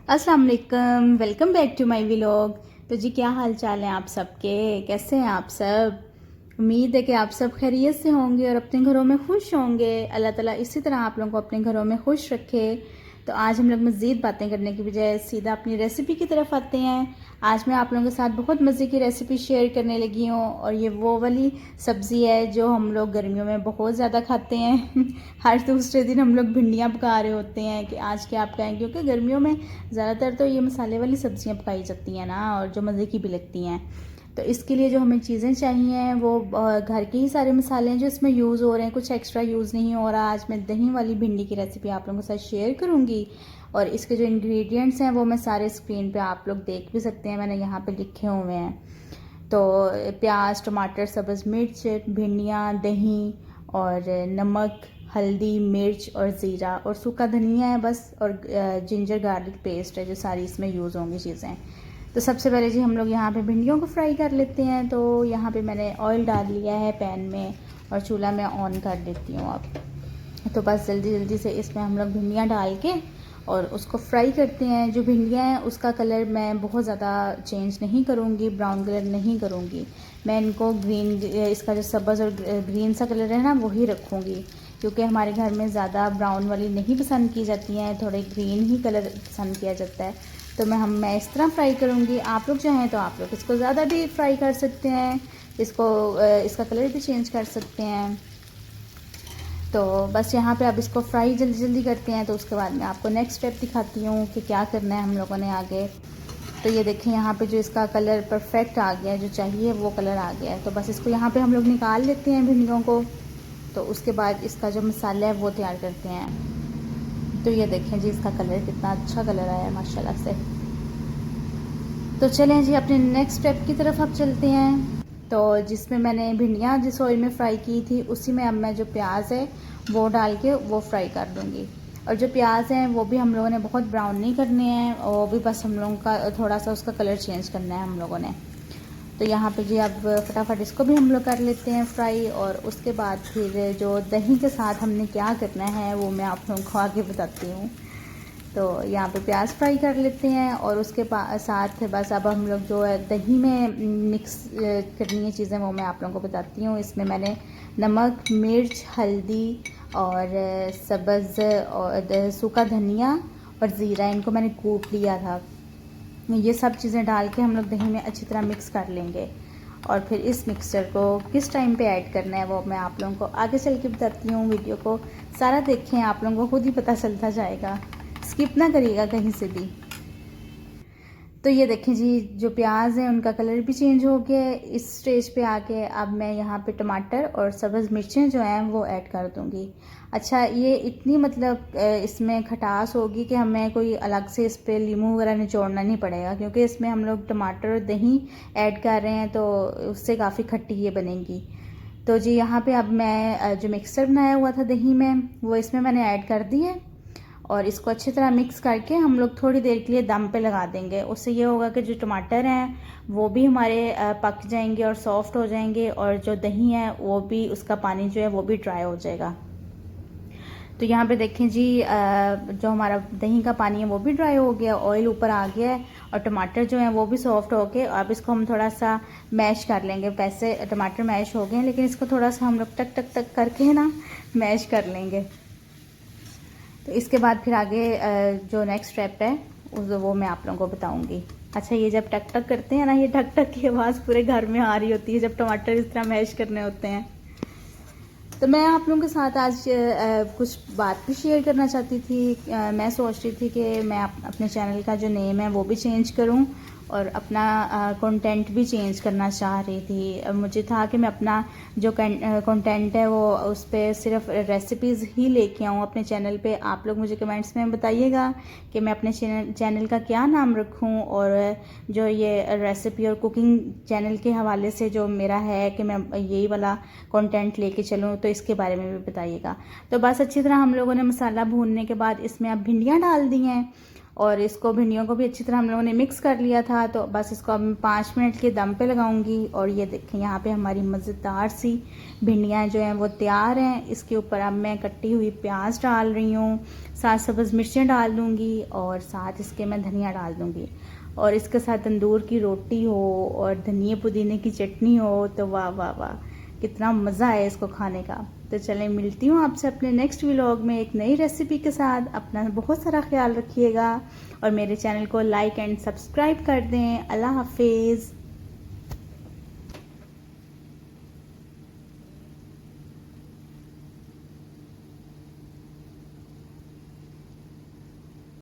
अस्सलाम वालेकुम, welcome back to my vlog. तो जी क्या हाल चाल है आप सबके, कैसे हैं आप सब। उम्मीद है कि आप सब खैरियत से होंगे और अपने घरों में खुश होंगे। अल्लाह ताला इसी तरह आप लोगों को अपने घरों में खुश रखे। तो आज हम लोग मज़ीद बातें करने की बजाय सीधा अपनी रेसिपी की तरफ आते हैं। आज मैं आप लोगों के साथ बहुत मज़े की रेसिपी शेयर करने लगी हूँ और ये वो वाली सब्ज़ी है जो हम लोग गर्मियों में बहुत ज़्यादा खाते हैं हर दूसरे दिन हम लोग भिंडियाँ पका रहे होते हैं कि आज क्या पकाएं, क्योंकि गर्मियों में ज़्यादातर तो ये मसाले वाली सब्ज़ियाँ पकाई जाती हैं ना, और जो मज़े की भी लगती हैं। तो इसके लिए जो हमें चीज़ें चाहिए वो घर के ही सारे मसाले हैं जो इसमें यूज़ हो रहे हैं, कुछ एक्स्ट्रा यूज़ नहीं हो रहा। आज मैं दही वाली भिंडी की रेसिपी आप लोगों के साथ शेयर करूँगी और इसके जो इंग्रेडिएंट्स हैं वो मैं सारे स्क्रीन पे आप लोग देख भी सकते हैं, मैंने यहाँ पे लिखे हुए हैं। तो प्याज, टमाटर, सब्ज़ मिर्च, भिंडियाँ, दही और नमक, हल्दी, मिर्च और ज़ीरा और सूखा धनिया है बस, और जिंजर गार्लिक पेस्ट है जो सारी इसमें यूज़ होंगी चीज़ें। तो सबसे पहले जी हम लोग यहाँ पे भिंडियों को फ्राई कर लेते हैं। तो यहाँ पे मैंने ऑयल डाल लिया है पैन में और चूल्हा मैं ऑन कर देती हूँ अब। तो बस जल्दी जल्दी से इसमें हम लोग भिंडियाँ डाल के और उसको फ्राई करते हैं। जो भिंडियाँ हैं उसका कलर मैं बहुत ज़्यादा चेंज नहीं करूँगी, ब्राउन कलर नहीं करूँगी। मैं इनको ग्रीन, इसका जो सब्ज़ और ग्रीन सा कलर है ना वही रखूँगी, क्योंकि हमारे घर में ज़्यादा ब्राउन वाली नहीं पसंद की जाती हैं, थोड़े ग्रीन ही कलर पसंद किया जाता है। तो मैं इस तरह फ्राई करूँगी। आप लोग चाहें तो आप लोग इसको ज़्यादा भी फ्राई कर सकते हैं, इसको इसका कलर भी चेंज कर सकते हैं। तो बस यहाँ पे अब इसको फ्राई जल्दी जल्दी करते हैं। तो उसके बाद मैं आपको नेक्स्ट स्टेप दिखाती हूँ कि क्या करना है हम लोगों ने आगे। तो ये देखें यहाँ पे जो इसका कलर परफेक्ट आ गया है, जो चाहिए वो कलर आ गया है। तो बस इसको यहाँ पे हम लोग निकाल लेते हैं भिंडियों को। तो उसके बाद इसका जो मसाला है वो तैयार करते हैं। तो ये देखें जी इसका कलर कितना अच्छा कलर आया है माशाल्लाह से। तो चलें जी अपने नेक्स्ट स्टेप की तरफ अब चलते हैं। तो जिसमें मैंने भिंडियाँ जिस ऑयल में फ्राई की थी उसी में अब मैं जो प्याज है वो डाल के वो फ्राई कर दूँगी। और जो प्याज हैं वो भी हम लोगों ने बहुत ब्राउन नहीं करने हैं, और भी बस हम लोगों का थोड़ा सा उसका कलर चेंज करना है हम लोगों ने। तो यहाँ पे जी अब फटाफट इसको भी हम लोग कर लेते हैं फ्राई। और उसके बाद फिर जो दही के साथ हमने क्या करना है वो मैं आप लोगों को आगे बताती हूँ। तो यहाँ पे प्याज फ्राई कर लेते हैं और उसके साथ बस अब हम लोग जो है दही में मिक्स करनी है चीज़ें वो मैं आप लोगों को बताती हूँ। इसमें मैंने नमक, मिर्च, हल्दी और सब्ज़ और सूखा धनिया और ज़ीरा, इनको मैंने कूट लिया था। ये सब चीज़ें डाल के हम लोग दही में अच्छी तरह मिक्स कर लेंगे। और फिर इस मिक्सचर को किस टाइम पे ऐड करना है वो मैं आप लोगों को आगे चल के बताती हूँ। वीडियो को सारा देखें, आप लोगों को खुद ही पता चलता जाएगा, स्किप ना करिएगा कहीं से भी। तो ये देखें जी जो प्याज हैं उनका कलर भी चेंज हो गया है। इस स्टेज पे आके अब मैं यहाँ पे टमाटर और सब्ज़ मिर्चें जो हैं वो ऐड कर दूँगी। अच्छा ये इतनी मतलब इसमें खटास होगी कि हमें कोई अलग से इस पर लीमू वगैरह निचोड़ना नहीं पड़ेगा, क्योंकि इसमें हम लोग टमाटर और दही ऐड कर रहे हैं तो उससे काफ़ी खट्टी ये बनेगी। तो जी यहाँ पे अब मैं जो मिक्सर बनाया हुआ था दही में वो इसमें मैंने ऐड कर दी है और इसको अच्छी तरह मिक्स करके हम लोग थोड़ी देर के लिए दम पे लगा देंगे। उससे ये होगा कि जो टमाटर हैं वो भी हमारे पक जाएंगे और सॉफ्ट हो जाएंगे, और जो दही है वो भी, उसका पानी जो है वो भी ड्राई हो जाएगा। तो यहाँ पे देखें जी जो हमारा दही का पानी है वो भी ड्राई हो गया, ऑयल ऊपर आ गया है और टमाटर जो हैं वो भी सॉफ्ट हो गए। अब इसको हम थोड़ा सा मैश कर लेंगे। वैसे टमाटर मैश हो गए हैं लेकिन इसको थोड़ा सा हम लोग टक टक टक करके ना मैश कर लेंगे। तो इसके बाद फिर आगे जो नेक्स्ट स्टेप है वो मैं आप लोगों को बताऊंगी। अच्छा ये जब टक टक करते हैं ना, ये टक टक की आवाज़ पूरे घर में आ रही होती है जब टमाटर इस तरह मैश करने होते हैं। तो मैं आप लोगों के साथ आज कुछ बात भी शेयर करना चाहती थी। मैं सोच रही थी कि मैं अपने चैनल का जो नेम है वो भी चेंज करूं और अपना कंटेंट भी चेंज करना चाह रही थी। मुझे था कि मैं अपना जो कंटेंट है वो उस पर सिर्फ रेसिपीज़ ही लेके आऊँ अपने चैनल पे। आप लोग मुझे कमेंट्स में बताइएगा कि मैं अपने चैनल का क्या नाम रखूं, और जो ये रेसिपी और कुकिंग चैनल के हवाले से जो मेरा है कि मैं यही वाला कंटेंट लेके चलूँ, तो इसके बारे में भी बताइएगा। तो बस अच्छी तरह हम लोगों ने मसाला भूनने के बाद इसमें अब भिंडियाँ डाल दी हैं और इसको भिंडियों को भी अच्छी तरह हम लोगों ने मिक्स कर लिया था। तो बस इसको अब मैं 5 मिनट के दम पे लगाऊंगी। और ये देखें यहाँ पे हमारी मज़ेदार सी भिंडियाँ जो हैं वो तैयार हैं। इसके ऊपर अब मैं कटी हुई प्याज डाल रही हूँ, साथ सब्ज़ मिर्चें डाल दूँगी और साथ इसके मैं धनिया डाल दूँगी। और इसके साथ तंदूर की रोटी हो और धनिया पुदीने की चटनी हो तो वाह वाह वाह, कितना मज़ा है इसको खाने का। तो चलें, मिलती हूँ आपसे अपने नेक्स्ट व्लॉग में एक नई रेसिपी के साथ। अपना बहुत सारा ख्याल रखिएगा और मेरे चैनल को लाइक एंड सब्सक्राइब कर दें। अल्लाह हाफिज़।